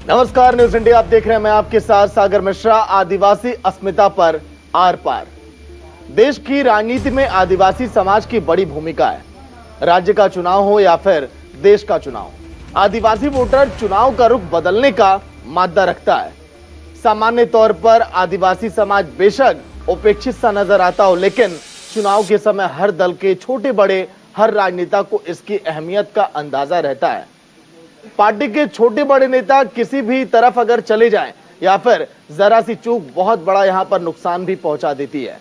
नमस्कार, news India आप देख रहे हैं। मैं आपके साथ सागर मिश्रा। आदिवासी अस्मिता पर आर पार। देश की राजनीति में आदिवासी समाज की बड़ी भूमिका है। राज्य का चुनाव हो या फिर देश का चुनाव, आदिवासी वोटर चुनाव का रुख बदलने का मादा रखता है। सामान्य तौर पर आदिवासी समाज बेशक उपेक्षित सा नजर आता हो, लेकिन चुनाव के समय हर दल के छोटे बड़े हर राजनेता को इसकी अहमियत का अंदाजा रहता है। पार्टी के छोटे बड़े नेता किसी भी तरफ अगर चले जाएं या फिर जरा सी चूक बहुत बड़ा यहां पर नुकसान भी पहुंचा देती है।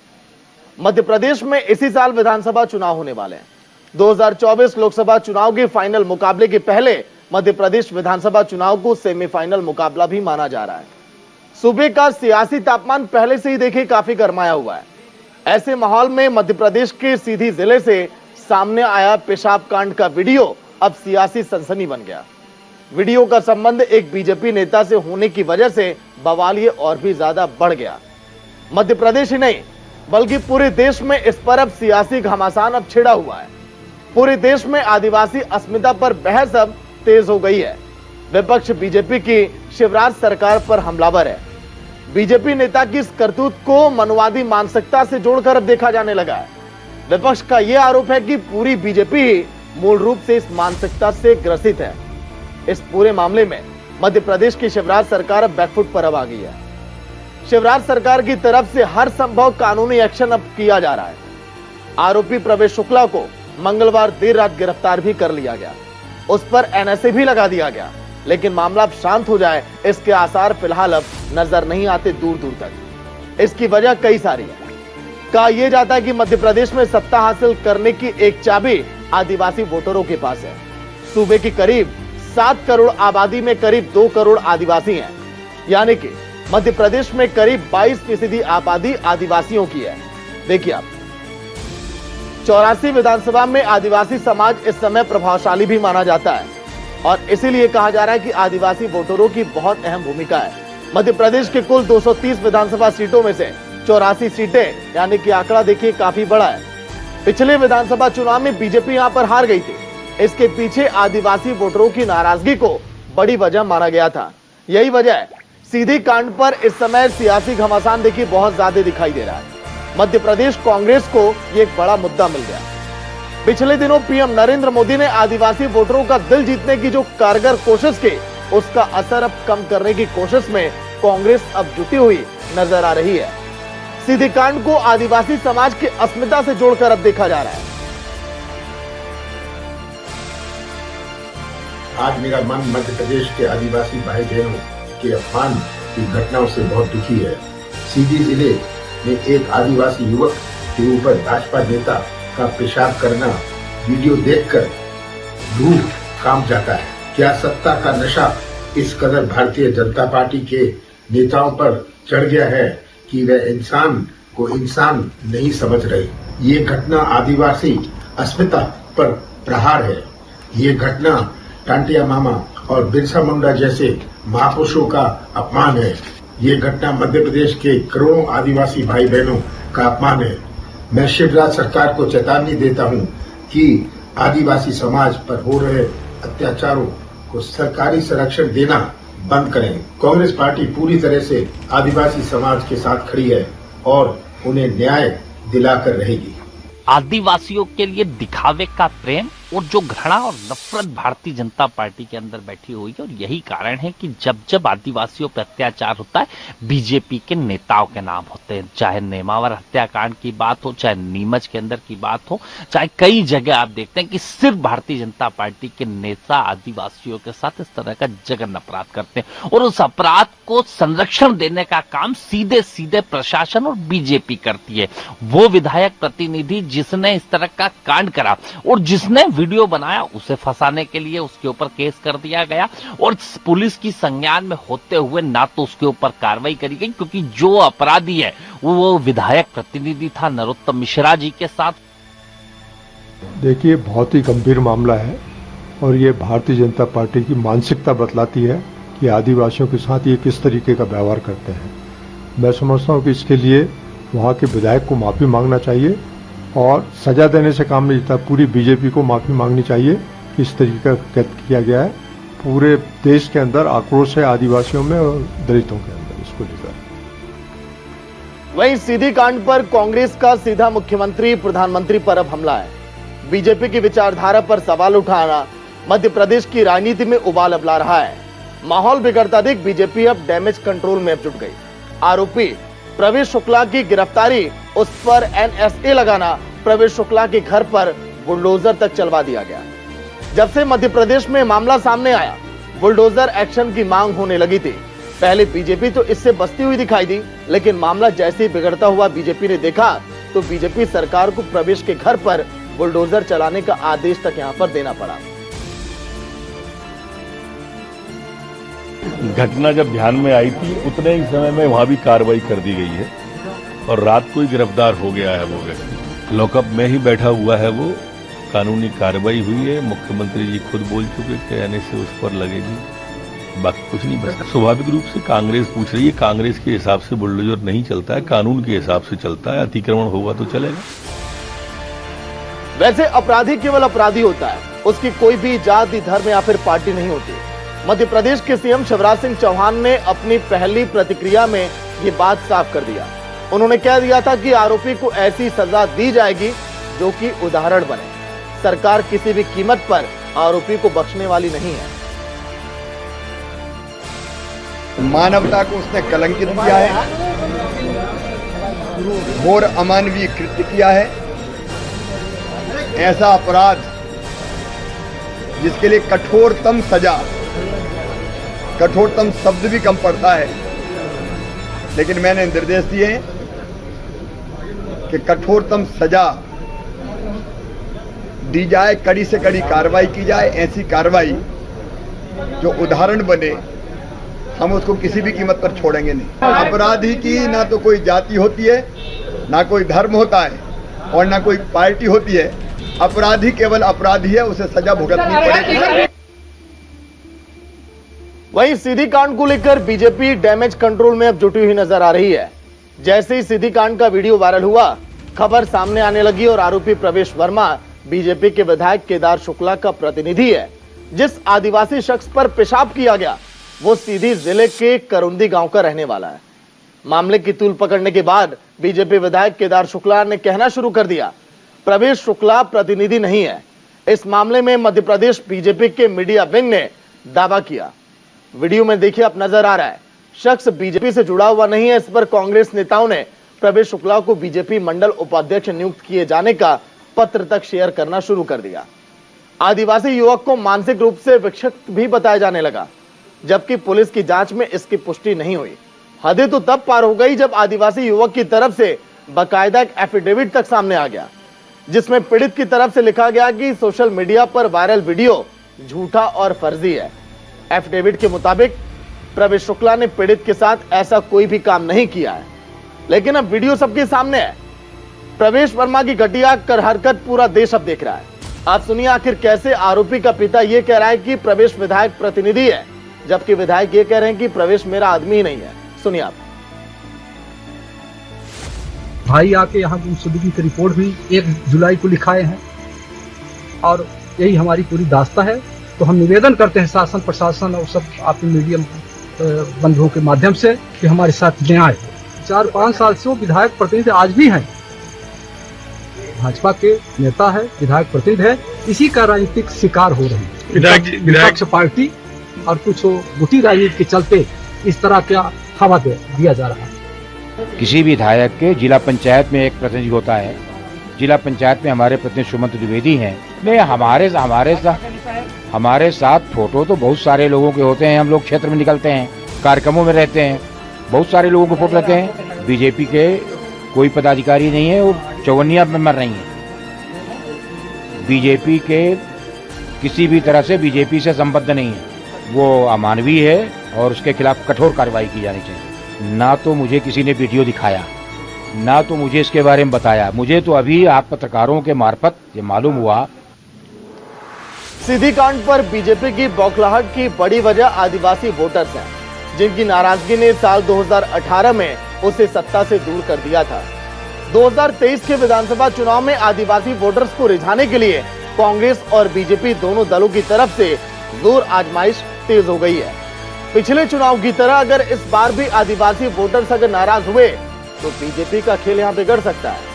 मध्य प्रदेश में इसी साल विधानसभा चुनाव होने वाले हैं। 2024 लोकसभा चुनाव के फाइनल मुकाबले के पहले मध्य प्रदेश विधानसभा चुनाव को सेमीफाइनल मुकाबला भी माना जा रहा है। सूबे का सियासी तापमान पहले से ही देखे काफी गरमाया हुआ है। ऐसे माहौल में मध्य प्रदेश के सीधी जिले से सामने आया पेशाब कांड का वीडियो अब सियासी सनसनी बन गया। वीडियो का संबंध एक बीजेपी नेता से होने की वजह से बवाल ये और भी ज्यादा बढ़ गया। मध्य प्रदेश ही नहीं बल्कि पूरे देश में इस पर अब सियासी घमासान अब छिड़ा हुआ है। पूरे देश में आदिवासी अस्मिता पर बहस अब तेज हो गई है। विपक्ष बीजेपी की शिवराज सरकार पर हमलावर है। बीजेपी नेता की इस करतूत को मनुवादी मानसिकता से जोड़कर अब देखा जाने लगा है। विपक्ष का यह आरोप है कि पूरी बीजेपी ही मूल रूप से इस मानसिकता से ग्रसित है। इस पूरे मामले में मध्य प्रदेश की शिवराज सरकार अब बैकफुट पर अब आ गई है। शिवराज सरकार की तरफ से हर संभव कानूनी एक्शन अब किया जा रहा है। आरोपी प्रवेश शुक्ला को मंगलवार देर रात गिरफ्तार भी कर लिया गया। उस पर एनएसए भी लगा दिया गया, लेकिन मामला अब शांत हो जाए इसके आसार फिलहाल अब नजर नहीं आते दूर दूर तक। इसकी वजह कई सारी है। कहा यह जाता है कि मध्य प्रदेश में सत्ता हासिल करने की एक चाबी आदिवासी वोटरों के पास है। सूबे की करीब 7 करोड़ आबादी में करीब 2 करोड़ आदिवासी हैं, यानी कि मध्य प्रदेश में करीब 22% आबादी आदिवासियों की है। देखिए आप, 84 विधानसभा में आदिवासी समाज इस समय प्रभावशाली भी माना जाता है और इसीलिए कहा जा रहा है कि आदिवासी वोटरों की बहुत अहम भूमिका है। मध्य प्रदेश के कुल 230 विधानसभा सीटों में से 84 सीटें, यानी कि आंकड़ा देखिए काफी बड़ा है। पिछले विधानसभा चुनाव में बीजेपी यहां पर हार गई थी। इसके पीछे आदिवासी वोटरों की नाराजगी को बड़ी वजह माना गया था। यही वजह है सीधी कांड पर इस समय सियासी घमासान देखिए बहुत ज्यादा दिखाई दे रहा है। मध्य प्रदेश कांग्रेस को ये एक बड़ा मुद्दा मिल गया। पिछले दिनों पीएम नरेंद्र मोदी ने आदिवासी वोटरों का दिल जीतने की जो कारगर कोशिश की, उसका असर अब कम करने की कोशिश में कांग्रेस अब जुटी हुई नजर आ रही है। सीधी कांड को आदिवासी समाज की अस्मिता से जोड़कर अब देखा जा रहा है। आज मेरा मन मध्य प्रदेश के आदिवासी भाई बहनों के अपमान की घटनाओं से बहुत दुखी है। सीधी जिले में एक आदिवासी युवक के ऊपर भाजपा नेता का पेशाब करना वीडियो देखकर रूह कांप जाता है। क्या सत्ता का नशा इस कदर भारतीय जनता पार्टी के नेताओं पर चढ़ गया है कि वे इंसान को इंसान नहीं समझ रहे। ये घटना आदिवासी अस्मिता पर प्रहार है। ये घटना टांटिया मामा और बिरसा मुंडा जैसे महापुरुषों का अपमान है। ये घटना मध्य प्रदेश के करोड़ों आदिवासी भाई बहनों का अपमान है। मैं शिवराज सरकार को चेतावनी देता हूं कि आदिवासी समाज पर हो रहे अत्याचारों को सरकारी संरक्षण देना बंद करें। कांग्रेस पार्टी पूरी तरह से आदिवासी समाज के साथ खड़ी है और उन्हें न्याय दिलाकर रहेगी। आदिवासियों के लिए दिखावे का प्रेम और जो घृणा और नफरत भारतीय जनता पार्टी के अंदर बैठी हुई है, और यही कारण है कि जब जब आदिवासियों पर अत्याचार होता है बीजेपी के नेताओं के नाम होते हैं। चाहे नेमावर हत्याकांड की बात हो, चाहे नीमच के अंदर की बात हो, चाहे कई जगह आप देखते हैं कि सिर्फ भारतीय जनता पार्टी के नेता आदिवासियों के साथ इस तरह का जघन्य अपराध करते हैं और उस अपराध को संरक्षण देने का काम सीधे सीधे प्रशासन और बीजेपी करती है। वो विधायक प्रतिनिधि जिसने इस तरह का कांड करा और जिसने वीडियो बनाया, उसे फंसाने के लिए उसके ऊपर केस कर दिया गया और पुलिस की संज्ञान में होते हुए ना तो उसके ऊपर कार्रवाई करी गई, क्योंकि जो अपराधी है वो विधायक प्रतिनिधि था नरोत्तम मिश्रा जी के साथ। देखिए, बहुत ही गंभीर मामला है और ये भारतीय जनता पार्टी की मानसिकता बतलाती है कि आदिवासियों के साथ ये किस तरीके का व्यवहार करते हैं। मैं समझता हूँ कि इसके लिए वहाँ के विधायक को माफी मांगना चाहिए और सजा देने से काम नहीं चलता। पूरी बीजेपी को माफी मांगनी चाहिए कि इस तरीके का किया गया है पूरे देश के अंदर आक्रोश है आदिवासियों में और दलितों के अंदर इसको लेकर। वहीं सीधी कांड पर कांग्रेस का सीधा मुख्यमंत्री प्रधानमंत्री पर अब हमला है। बीजेपी की विचारधारा पर सवाल उठाना मध्य प्रदेश की राजनीति में उबाल अब ला रहा है। माहौल बिगड़ता देख बीजेपी अब डैमेज कंट्रोल में जुट गई। आरोपी प्रवेश शुक्ला की गिरफ्तारी, उस पर एनएसए लगाना, प्रवेश शुक्ला के घर पर बुलडोजर तक चलवा दिया गया। जब से मध्य प्रदेश में मामला सामने आया, बुलडोजर एक्शन की मांग होने लगी थी। पहले बीजेपी तो इससे बचती हुई दिखाई दी, लेकिन मामला जैसे ही बिगड़ता हुआ बीजेपी ने देखा तो बीजेपी सरकार को प्रवेश के घर पर बुलडोजर चलाने का आदेश तक यहां पर देना पड़ा। घटना जब ध्यान में आई थी उतने ही समय में वहां भी कार्रवाई कर दी गई है और रात को ही गिरफ्तार हो गया है वो व्यक्ति। लॉकअप में ही बैठा हुआ है वो। कानूनी कार्रवाई हुई है। मुख्यमंत्री जी खुद बोल चुके कि आने से उस पर लगेगी, बाकी कुछ नहीं बचता। स्वाभाविक रूप से कांग्रेस पूछ रही है, कांग्रेस के हिसाब से बुलडोजर नहीं चलता है, कानून के हिसाब से चलता है। अतिक्रमण होगा तो चलेगा। वैसे अपराधी केवल अपराधी होता है, उसकी कोई भी जाति, धर्म या फिर पार्टी नहीं होती। मध्य प्रदेश के सीएम शिवराज सिंह चौहान ने अपनी पहली प्रतिक्रिया में ये बात साफ कर दिया। उन्होंने कह दिया था कि आरोपी को ऐसी सजा दी जाएगी जो कि उदाहरण बने। सरकार किसी भी कीमत पर आरोपी को बख्शने वाली नहीं है। मानवता को उसने कलंकित किया है, घोर अमानवीय कृत्य किया है। ऐसा अपराध जिसके लिए कठोरतम सजा, कठोरतम शब्द भी कम पड़ता है, लेकिन मैंने निर्देश दिए कि कठोरतम सजा दी जाए, कड़ी से कड़ी कार्रवाई की जाए। ऐसी कार्रवाई जो उदाहरण बने, हम उसको किसी भी कीमत पर छोड़ेंगे नहीं। अपराधी की ना तो कोई जाति होती है, ना कोई धर्म होता है और ना कोई पार्टी होती है। अपराधी केवल अपराधी है, उसे सजा भुगतनी पड़ेगी। वहीं सीधी कांड को लेकर बीजेपी डैमेज कंट्रोल में अब जुटी हुई नजर आ रही है। जैसे ही सीधी कांड का वीडियो वायरल हुआ, खबर सामने आने लगी और आरोपी प्रवेश वर्मा बीजेपी के विधायक केदार शुक्ला का प्रतिनिधि है। जिस आदिवासी शख्स पर पेशाब किया गया वो सीधी जिले के करुंदी गांव का रहने वाला है। मामले की तूल पकड़ने के बाद बीजेपी विधायक केदार शुक्ला ने कहना शुरू कर दिया, प्रवेश शुक्ला प्रतिनिधि नहीं है। इस मामले में मध्य प्रदेश बीजेपी के मीडिया विंग ने दावा किया। वीडियो में देखिए, अब नजर आ रहा है शख्स बीजेपी से जुड़ा हुआ नहीं है। इस पर कांग्रेस नेताओं ने प्रवेश शुक्ला को बीजेपी मंडल उपाध्यक्ष नियुक्त किए जाने का पत्र तक शेयर करना शुरू कर दिया। आदिवासी युवक को मानसिक रूप से विक्षिप्त भी बताया जाने लगा, जबकि पुलिस की जांच में इसकी पुष्टि नहीं हुई। हदें तो तब पार हो गई जब आदिवासी युवक की तरफ से बाकायदा एक एफिडेविट तक सामने आ गया, जिसमें पीड़ित की तरफ से लिखा गया कि सोशल मीडिया पर वायरल वीडियो झूठा और फर्जी है। एफिडेविट के मुताबिक प्रवेश शुक्ला ने पीड़ित के साथ ऐसा कोई भी काम नहीं किया है, लेकिन अब वीडियो सबके सामने है। प्रवेश वर्मा की घटिया कर हरकत पूरा देश अब देख रहा है। आप सुनिए आखिर कैसे आरोपी का पिता यह कह रहा है कि प्रवेश विधायक प्रतिनिधि है, जबकि विधायक ये कह रहे हैं कि प्रवेश मेरा आदमी ही नहीं है। सुनिए आप। भाई आके यहाँ गुमशुदगी की रिपोर्ट भी 1 जुलाई को लिखाए हैं और यही हमारी पूरी दास्ता है। तो हम निवेदन करते हैं शासन, प्रशासन और सब आपके मीडियम बंधुओं के माध्यम से कि हमारे साथ न्याय हो। 4-5 साल से वो विधायक प्रतिनिधि आज भी हैं, भाजपा के नेता है, विधायक प्रतिनिधि है, इसी का राजनीतिक शिकार हो रहे हैं। विपक्ष पार्टी और कुछ गुटी राजनीति के चलते इस तरह का हवा दिया जा रहा है। किसी भी विधायक के जिला पंचायत में एक प्रतिनिधि होता है। जिला पंचायत में हमारे प्रतिनिधि सुमंत द्विवेदी हैं। नहीं, हमारे साथ फोटो तो बहुत सारे लोगों के होते हैं। हम लोग क्षेत्र में निकलते हैं, कार्यक्रमों में रहते हैं, बहुत सारे लोगों के फोटो रहते हैं। बीजेपी के कोई पदाधिकारी नहीं है, वो चौवनिया में मर रही हैं। बीजेपी के किसी भी तरह से बीजेपी से संबद्ध नहीं है, वो अमानवीय है और उसके खिलाफ कठोर कार्रवाई की जानी चाहिए। ना तो मुझे किसी ने वीडियो दिखाया, ना तो मुझे इसके बारे में बताया। मुझे तो अभी आप पत्रकारों के मार्फत ये मालूम हुआ। सीधी कांड पर बीजेपी की बौखलाहट की बड़ी वजह आदिवासी वोटर्स हैं, जिनकी नाराजगी ने साल 2018 में उसे सत्ता से दूर कर दिया था। 2023 के विधानसभा चुनाव में आदिवासी वोटर्स को रिझाने के लिए कांग्रेस और बीजेपी दोनों दलों की तरफ से जोर आजमाइश तेज हो गई है। पिछले चुनाव की तरह अगर इस बार भी आदिवासी वोटर्स अगर नाराज हुए तो बीजेपी का खेल यहां बिगड़ सकता है।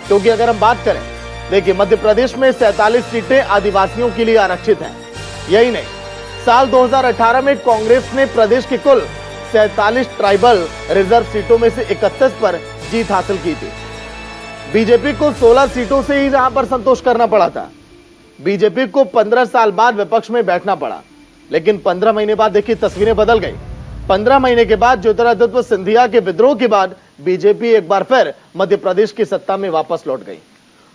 क्योंकि अगर हम बात करें, देखिए मध्य प्रदेश में 47 सीटें आदिवासियों के लिए आरक्षित हैं। यही नहीं, साल 2018 में कांग्रेस ने प्रदेश के कुल 47 ट्राइबल रिजर्व सीटों में से 31 पर जीत हासिल की थी। बीजेपी को 16 सीटों से ही यहां पर संतोष करना पड़ा था। बीजेपी को 15 साल बाद विपक्ष में बैठना पड़ा, लेकिन 15 महीने बाद देखिए तस्वीरें बदल गई। 15 महीने के बाद ज्योतिरादित्य सिंधिया के विद्रोह के बाद बीजेपी एक बार फिर मध्य प्रदेश की सत्ता में वापस लौट गई।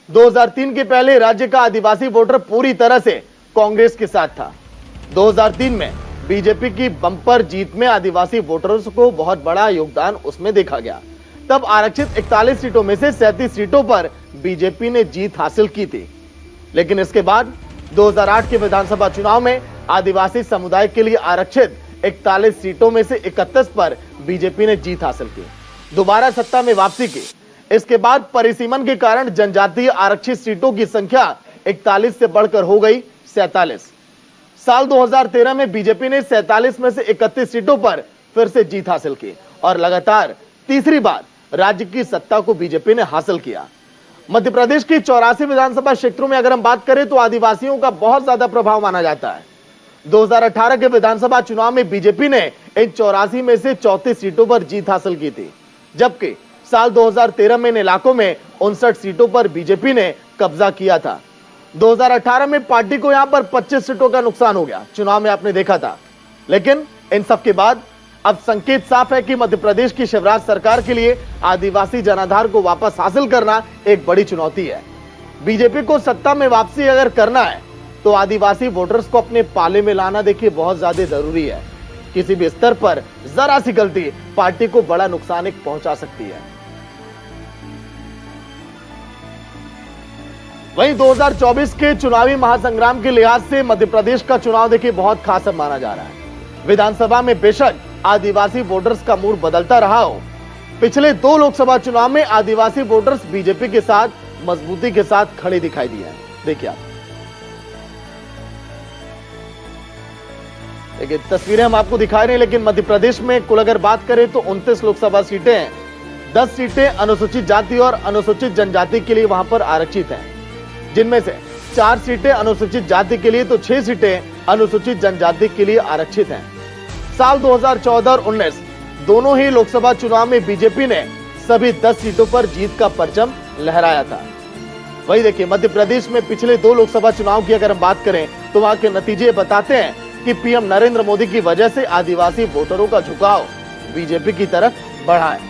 2003 के पहले राज्य का आदिवासी वोटर पूरी तरह से कांग्रेस के साथ था। 2003 में बीजेपी की बंपर जीत में आदिवासी वोटर्स को बहुत बड़ा योगदान उसमें देखा गया। तब आरक्षित 41 सीटों में से 37 सीटों पर बीजेपी ने जीत हासिल की थी। लेकिन इसके बाद 2008 के विधानसभा चुनाव में आदिवासी समुदाय के लिए आरक्षित 41 सीटों में से 31 पर बीजेपी ने जीत हासिल की, दोबारा सत्ता में वापसी की। इसके बाद परिसीमन के कारण जनजातीय आरक्षित सीटों की संख्या 41 से बढ़कर हो गई 47। साल 2013 में बीजेपी ने 47 में से 31 सीटों पर फिर से जीत हासिल की और लगातार तीसरी बार राज्य की सत्ता को बीजेपी ने हासिल किया। मध्य प्रदेश की 84 विधानसभा क्षेत्रों में अगर हम बात करें तो आदिवासियों का बहुत ज्यादा प्रभाव माना जाता है। 2018 के विधानसभा चुनाव में बीजेपी ने इन 84 में से 34 सीटों पर जीत हासिल की थी, जबकि साल 2013 में इन इलाकों में 59 सीटों पर बीजेपी ने कब्जा किया था। 2018 में पार्टी को यहां पर 25 सीटों का नुकसान हो गया, चुनाव में आपने देखा था। लेकिन इन सब के बाद अब संकेत साफ है कि मध्य प्रदेश की शिवराज सरकार के लिए आदिवासी जनाधार को वापस हासिल करना एक बड़ी चुनौती है। बीजेपी को सत्ता में वापसी अगर करना है तो आदिवासी वोटर्स को अपने पाले में लाना देखिए बहुत ज्यादा जरूरी है। किसी भी स्तर पर जरा सी गलती पार्टी को बड़ा नुकसान पहुंचा सकती है। वहीं 2024 के चुनावी महासंग्राम के लिहाज से मध्य प्रदेश का चुनाव देखिए बहुत खास माना जा रहा है। विधानसभा में बेशक आदिवासी वोटर्स का मूड बदलता रहा हो, पिछले 2 लोकसभा चुनाव में आदिवासी वोटर्स बीजेपी के साथ मजबूती के साथ खड़े दिखाई दिए हैं। देखिए आप, देखिए तस्वीरें हम आपको दिखा रहे हैं। लेकिन मध्य प्रदेश में कुल अगर बात करें तो 29 लोकसभा सीटें हैं, 10 सीटें अनुसूचित जाति और अनुसूचित जनजाति के लिए वहां पर आरक्षित हैं, जिनमें से 4 सीटें अनुसूचित जाति के लिए तो 6 सीटें अनुसूचित जनजाति के लिए आरक्षित हैं। साल 2014 और 19 दोनों ही लोकसभा चुनाव में बीजेपी ने सभी 10 सीटों पर जीत का परचम लहराया था। वही देखिए मध्य प्रदेश में पिछले 2 लोकसभा चुनाव की अगर हम बात करें तो वहां के नतीजे बताते हैं कि पीएम नरेंद्र मोदी की वजह से आदिवासी वोटरों का झुकाव बीजेपी की तरफ बढ़ा है।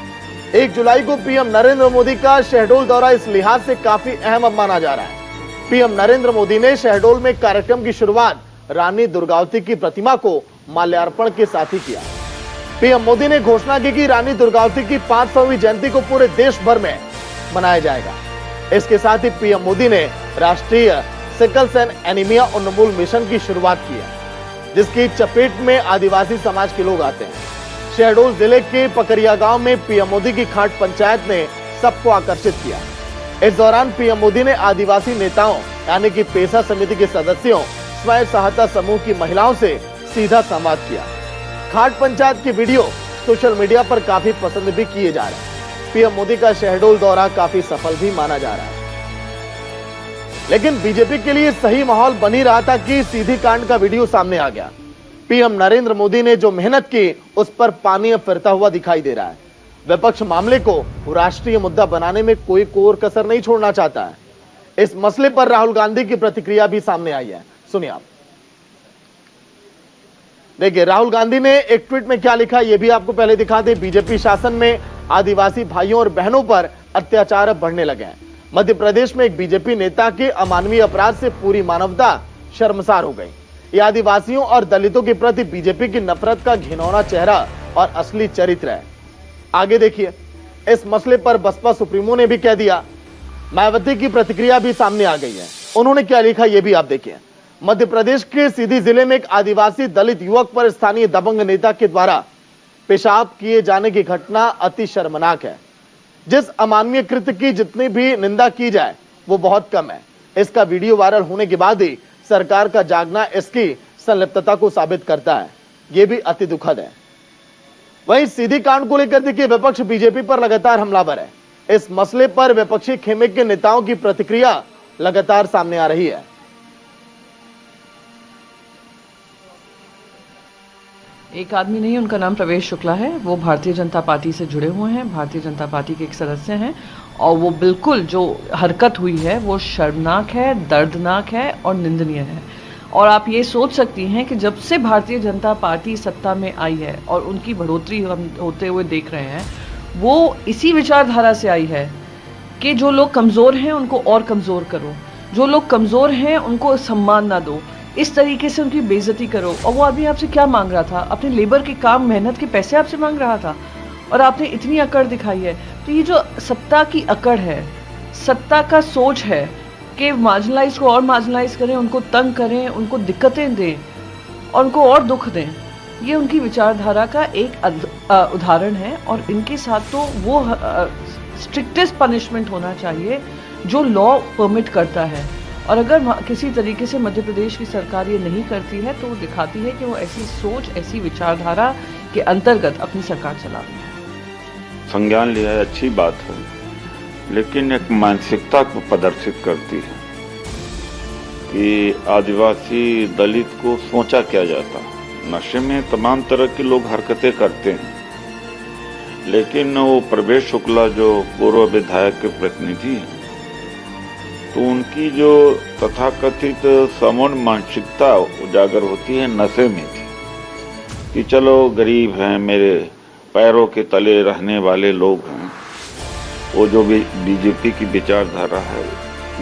1 जुलाई को पीएम नरेंद्र मोदी का शहडोल दौरा इस लिहाज से काफी अहम माना जा रहा है। पीएम नरेंद्र मोदी ने शहडोल में कार्यक्रम की शुरुआत रानी दुर्गावती की प्रतिमा को माल्यार्पण के साथ ही किया। पीएम मोदी ने घोषणा की कि रानी दुर्गावती की 500वीं जयंती को पूरे देश भर में मनाया जाएगा। इसके साथ ही पीएम मोदी ने राष्ट्रीय सिकल सेल एनीमिया उन्मूलन मिशन की शुरुआत की है, जिसकी चपेट में आदिवासी समाज के लोग आते हैं। शहडोल जिले के पकरिया गांव में पीएम मोदी की खाट पंचायत ने सबको आकर्षित किया। इस दौरान पीएम मोदी ने आदिवासी नेताओं यानी कि पेशा समिति के सदस्यों, स्वयं सहायता समूह की महिलाओं से सीधा संवाद किया। खाट पंचायत के वीडियो सोशल मीडिया पर काफी पसंद भी किए जा रहे हैं। पीएम मोदी का शहडोल दौरा काफी सफल भी माना जा रहा है। लेकिन बीजेपी के लिए सही माहौल बन ही रहा था कि सीधी कांड का वीडियो सामने आ गया। पीएम नरेंद्र मोदी ने जो मेहनत की उस पर पानी फिरता हुआ दिखाई दे रहा है। विपक्ष मामले को राष्ट्रीय मुद्दा बनाने में कोई कोर कसर नहीं छोड़ना चाहता है। इस मसले पर राहुल गांधी की प्रतिक्रिया भी सामने आई है, सुनिए आप। देखिए राहुल गांधी ने एक ट्वीट में क्या लिखा ये भी आपको पहले दिखा दे। बीजेपी शासन में आदिवासी भाइयों और बहनों पर अत्याचार बढ़ने लगे हैं। मध्य प्रदेश में एक बीजेपी नेता के अमानवीय अपराध से पूरी मानवता शर्मसार हो गई। ये आदिवासियों और दलितों के प्रति बीजेपी की नफरत का घिनौना चेहरा और असली चरित्र है। आगे देखिए, इस मसले पर बसपा सुप्रीमो ने भी कह दिया। मायावती की प्रतिक्रिया भी सामने आ गई है। उन्होंने क्या लिखा ये भी आप देखिए। मध्य प्रदेश के सीधी जिले में एक आदिवासी दलित युवक पर स्थानीय दबंग नेता के द्वारा पेशाब किए जाने की घटना अति शर्मनाक है। जिस अमानवीय कृत्य की जितनी भी निंदा की जाए वो बहुत कम है। इसका वीडियो वायरल होने के बाद ही सरकार का जागना इसकी संलिप्तता को साबित करता है। ये भी अति दुखद है। वहीं सीधी कांड को लेकर देखिए विपक्ष बीजेपी पर लगातार हमलावर है। इस मसले पर विपक्षी खेमे के नेताओं की प्रतिक्रिया लगातार सामने आ रही है। एक आदमी नहीं, उनका नाम प्रवेश शुक्ला है। वो भारतीय जनता पार्टी से जुड़े हुए हैं, भारतीय जनता पार्टी के एक सदस्य हैं और वो बिल्कुल जो हरकत हुई है वो शर्मनाक है, दर्दनाक है और निंदनीय है। और आप ये सोच सकती हैं कि जब से भारतीय जनता पार्टी सत्ता में आई है और उनकी बढ़ोतरी हम होते हुए देख रहे हैं, वो इसी विचारधारा से आई है कि जो लोग कमज़ोर हैं उनको और कमज़ोर करो, जो लोग कमज़ोर हैं उनको सम्मान ना दो, इस तरीके से उनकी बेइज्जती करो। और वो आदमी आपसे क्या मांग रहा था? अपने लेबर के काम, मेहनत के पैसे आपसे मांग रहा था और आपने इतनी अकड़ दिखाई है। तो ये जो सत्ता की अकड़ है, सत्ता का सोच है कि मार्जिनलाइज को और मार्जिनलाइज करें, उनको तंग करें, उनको दिक्कतें दें और उनको और दुख दें, ये उनकी विचारधारा का एक उदाहरण है। और इनके साथ तो वो स्ट्रिक्टेस्ट पनिशमेंट होना चाहिए जो लॉ परमिट करता है। और अगर किसी तरीके से मध्य प्रदेश की सरकार ये नहीं करती है तो वो दिखाती है कि वो ऐसी सोच, ऐसी विचारधारा के अंतर्गत अपनी सरकार चला रही है। संज्ञान लिया है, अच्छी बात है, लेकिन एक मानसिकता को प्रदर्शित करती है कि आदिवासी दलित को सोचा क्या जाता। नशे में तमाम तरह के लोग हरकतें करते हैं, लेकिन वो प्रवेश शुक्ला जो पूर्व विधायक के प्रतिनिधि हैं, तो उनकी जो तथाकथित समान मानसिकता उजागर होती है नशे में थी कि चलो गरीब हैं, मेरे पैरों के तले रहने वाले लोग हैं। वो जो भी बीजेपी की विचारधारा है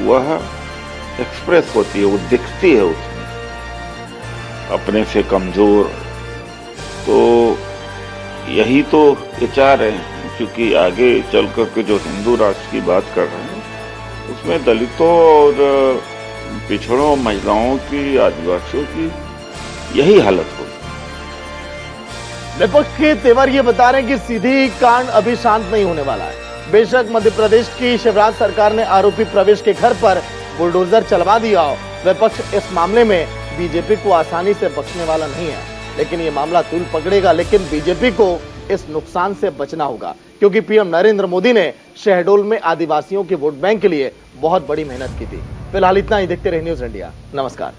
वह एक्सप्रेस होती है, वो दिखती है उसमें, अपने से कमजोर। तो यही तो विचार है, क्योंकि आगे चल करके जो हिंदू राष्ट्र की बात कर रहे हैं उसमें दलितों और पिछड़ों, महिलाओं की, आदिवासियों की यही हालत होगी। विपक्ष के तेवर ये बता रहे हैं कि सीधी कांड अभी शांत नहीं होने वाला है। बेशक मध्य प्रदेश की शिवराज सरकार ने आरोपी प्रवेश के घर पर बुलडोजर चलवा दिया हो, विपक्ष इस मामले में बीजेपी को आसानी से बख्शने वाला नहीं है। लेकिन ये मामला तूल पकड़ेगा, लेकिन बीजेपी को इस नुकसान से बचना होगा, क्योंकि पीएम नरेंद्र मोदी ने शहडोल में आदिवासियों के वोट बैंक के लिए बहुत बड़ी मेहनत की थी। फिलहाल इतना ही। देखते रहे न्यूज़ इंडिया। नमस्कार।